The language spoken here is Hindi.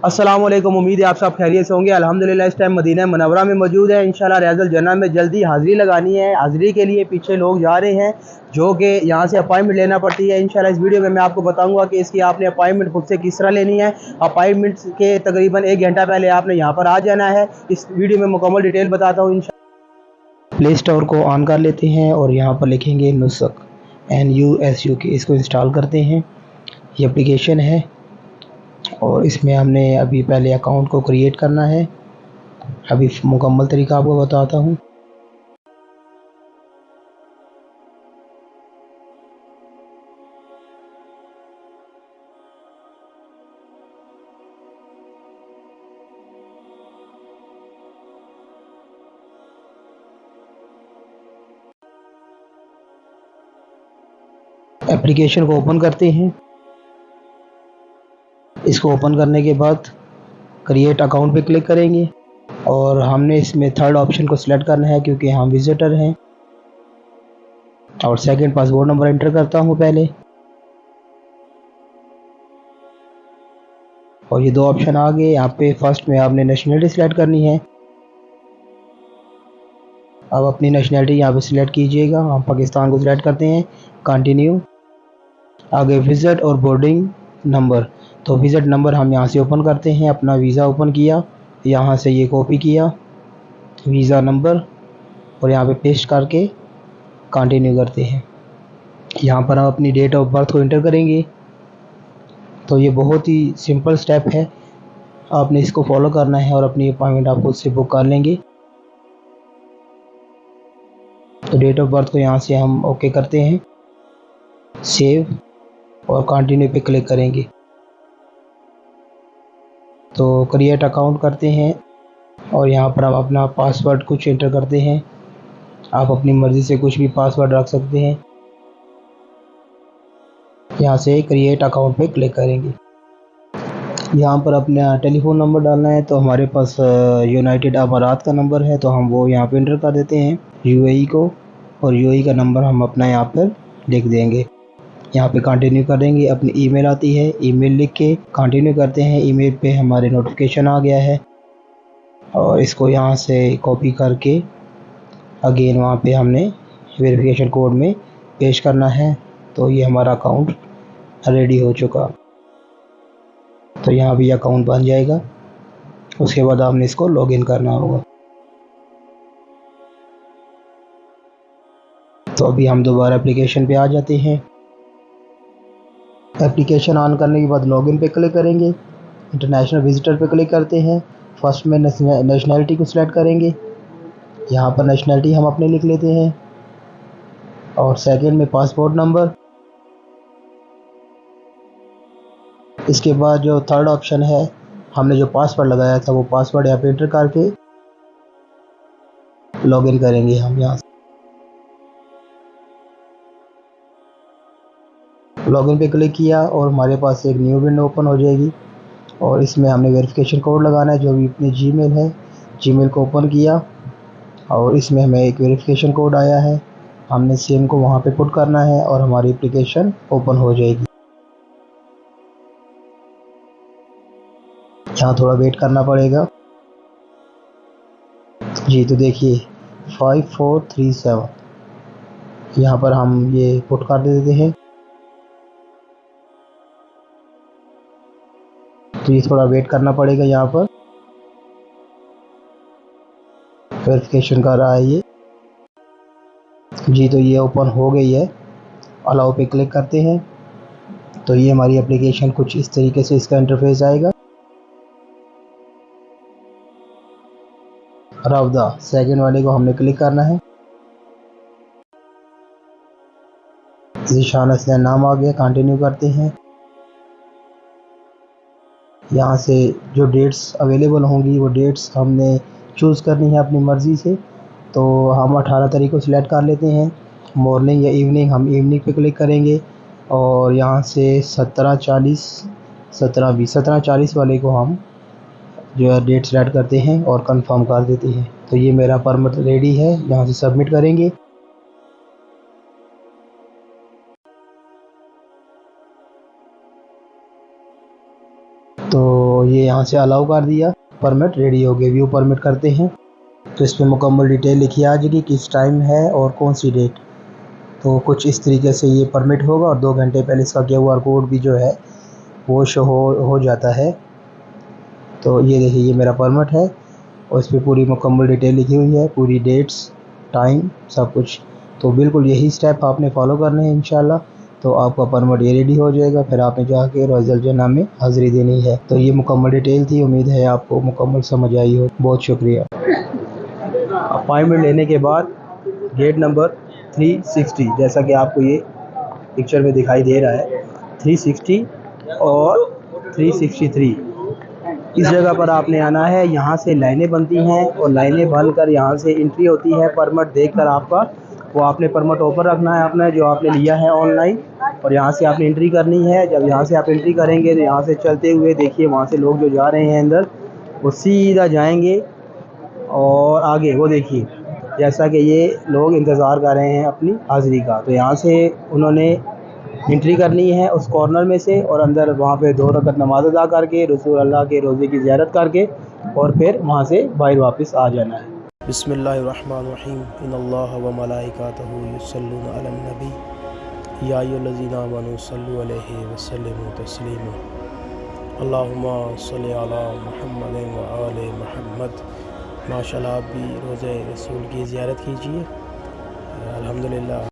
अस्सलाम वालेकुम। उम्मीद है आप सब खैरियत से होंगे। अल्हम्दुलिल्लाह इस टाइम मदीना मुनव्वरा में मौजूद है। इंशाल्लाह रियाजुल जन्नत में जल्दी हाज़िरी लगानी है। हाज़िरी के लिए पीछे लोग जा रहे हैं, जो कि यहाँ से अपॉइंटमेंट लेना पड़ती है। इंशाल्लाह इस वीडियो में मैं आपको बताऊंगा कि इसकी आपने अपॉइंटमेंट खुद से किस तरह लेनी है। अपॉइंटमेंट के तकरीबन 1 घंटा पहले आपने यहाँ पर आ जाना है। इस वीडियो में मुकम्मल डिटेल बताता हूँ। प्ले स्टोर को ऑन कर लेते हैं और यहाँ पर लिखेंगे नुस्क, NUSUK, इसको इंस्टॉल करते हैं। ये एप्लीकेशन है और इसमें हमने अभी पहले अकाउंट को क्रिएट करना है। अभी मुकम्मल तरीका आपको बताता हूँ। एप्लीकेशन को ओपन करते हैं। इसको ओपन करने के बाद क्रिएट अकाउंट पे क्लिक करेंगे और हमने इसमें थर्ड ऑप्शन को सिलेक्ट करना है क्योंकि हम विजिटर हैं। और सेकंड पासपोर्ट नंबर एंटर करता हूँ पहले, और ये 2 ऑप्शन आ गए। यहाँ पे फर्स्ट में आपने नेशनलिटी सिलेक्ट करनी है। अब अपनी नेशनलिटी यहाँ पे सिलेक्ट कीजिएगा। हम पाकिस्तान को सिलेक्ट करते हैं, कंटिन्यू। आगे विजिट और बोर्डिंग नंबर, तो विजिट नंबर हम यहाँ से ओपन करते हैं। अपना वीज़ा ओपन किया, यहाँ से ये कॉपी किया वीज़ा नंबर और यहाँ पे पेस्ट करके कंटिन्यू करते हैं। यहाँ पर हम अपनी डेट ऑफ बर्थ को एंटर करेंगे। तो ये बहुत ही सिंपल स्टेप है, आपने इसको फॉलो करना है और अपनी अपॉइंटमेंट आप खुद से बुक कर लेंगे। तो डेट ऑफ बर्थ को यहाँ से हम ओके करते हैं, सेव और कंटिन्यू पे क्लिक करेंगे। तो क्रिएट अकाउंट करते हैं और यहाँ पर हम अपना पासवर्ड कुछ एंटर करते हैं। आप अपनी मर्ज़ी से कुछ भी पासवर्ड रख सकते हैं। यहाँ से क्रिएट अकाउंट पे क्लिक करेंगे। यहाँ पर अपना टेलीफ़ोन नंबर डालना है। तो हमारे पास यूनाइटेड अमारात का नंबर है, तो हम वो यहाँ पे एंटर कर देते हैं UAE को, और UAE का नंबर हम अपना यहाँ पर लिख देंगे। यहाँ पे कंटिन्यू करेंगे। अपनी ईमेल आती है, ईमेल लिख के कंटिन्यू करते हैं। ईमेल पे हमारे नोटिफिकेशन आ गया है और इसको यहाँ से कॉपी करके अगेन वहाँ पे हमने वेरिफिकेशन कोड में पेश करना है। तो ये हमारा अकाउंट रेडी हो चुका। तो यहाँ भी अकाउंट बन जाएगा। उसके बाद आपने इसको लॉगिन करना होगा। तो अभी हम दोबारा एप्लीकेशन पे आ जाते हैं। एप्लीकेशन ऑन करने के बाद लॉगिन पे क्लिक करेंगे, इंटरनेशनल विजिटर पे क्लिक करते हैं। फर्स्ट में नेशनलिटी को सिलेक्ट करेंगे। यहाँ पर नेशनलिटी हम अपने लिख लेते हैं और सेकंड में पासपोर्ट नंबर। इसके बाद जो थर्ड ऑप्शन है, हमने जो पासवर्ड लगाया था वो पासवर्ड यहाँ पे एंटर करके लॉगिन करेंगे हम। यहाँ लॉगिन पे क्लिक किया और हमारे पास एक न्यू विंडो ओपन हो जाएगी और इसमें हमने वेरिफिकेशन कोड लगाना है जो भी अपनी जीमेल है। जीमेल को ओपन किया और इसमें हमें एक वेरिफिकेशन कोड आया है, हमने सेम को वहाँ पे पुट करना है और हमारी एप्लीकेशन ओपन हो जाएगी। यहाँ थोड़ा वेट करना पड़ेगा जी। तो देखिए 5437 यहाँ पर हम ये पुट कर देते हैं। तो ये थोड़ा वेट करना पड़ेगा। यहाँ पर वेरिफिकेशन कर रहा है ये जी। तो ये ओपन हो गई है, अलाउ पे क्लिक करते हैं। तो ये हमारी एप्लीकेशन कुछ इस तरीके से इसका इंटरफेस आएगा। रावदा सेकंड वाले को हमने क्लिक करना है। ज़ीशान हसनैन नाम आ गया, कंटिन्यू करते हैं। यहाँ से जो डेट्स अवेलेबल होंगी वो डेट्स हमने चूज़ करनी है अपनी मर्ज़ी से। तो हम 18 तारीख को सिलेक्ट कर लेते हैं, मॉर्निंग या इवनिंग। हम इवनिंग पे क्लिक करेंगे और यहाँ से 17:40 17:40 वाले को हम जो है डेट सेलेक्ट करते हैं और कंफर्म कर देते हैं। तो ये मेरा परमिट रेडी है, यहाँ से सबमिट करेंगे। तो तो ये यहाँ से अलाउ कर दिया, परमिट रेडी हो गई। व्यू परमिट करते हैं तो इस पर मुकम्मल डिटेल लिखी आ जाएगी, किस टाइम है और कौन सी डेट। तो कुछ इस तरीके से ये परमिट होगा और 2 घंटे पहले इसका QR कोड भी जो है वो शो हो जाता है। तो ये देखिए ये मेरा परमिट है और इस पर पूरी मुकम्मल डिटेल लिखी हुई है, पूरी डेट्स, टाइम, सब कुछ। तो बिल्कुल यही स्टेप आपने फॉलो करने हैं इंशाल्लाह, तो आपका परमिट ये रेडी हो जाएगा। फिर आपने जाके रॉयल जन्नत में हाज़िरी देनी है। तो ये मुकम्मल डिटेल थी, उम्मीद है आपको मुकम्मल समझ आई हो। बहुत शुक्रिया। अपॉइंटमेंट लेने के बाद गेट नंबर 360, जैसा कि आपको ये पिक्चर में दिखाई दे रहा है, 360 और 363, इस जगह पर आपने आना है। यहाँ से लाइनें बनती हैं और लाइनें बनकर यहाँ से एंट्री होती है। परमिट देखकर आपका वो आपने परमिट ओपन रखना है अपना, जो आपने लिया है ऑनलाइन, और यहाँ से आपने एंट्री करनी है। जब यहाँ से आप एंट्री करेंगे तो यहाँ से चलते हुए देखिए वहाँ से लोग जो जा रहे हैं अंदर, वो सीधा जाएंगे और आगे वो देखिए, जैसा कि ये लोग इंतज़ार कर रहे हैं अपनी हाज़िरी का। तो यहाँ से उन्होंने एंट्री करनी है उस कॉर्नर में से, और अंदर वहाँ पे 2 रकत नमाज़ अदा करके रसूल अल्लाह के रोज़े की ज़ियारत करके और फिर वहाँ से बाहर वापस आ जाना है। बिस्मिल्लाहिर्रहमानिर्रहीम। इन्नल्लाह व मलाइकातहू युसल्लूना अलन नबी या अय्युहल्लज़ीना आमनू सल्लु अलैहि व सल्लिमू तस्लीमा। अल्लाहुम्मा सल्लि अला मुहम्मद व आले मुहम्मद। माशाल्लाह आप भी रोज़े रसूल की ज़ियारत कीजिए। अल्हम्दुलिल्लाह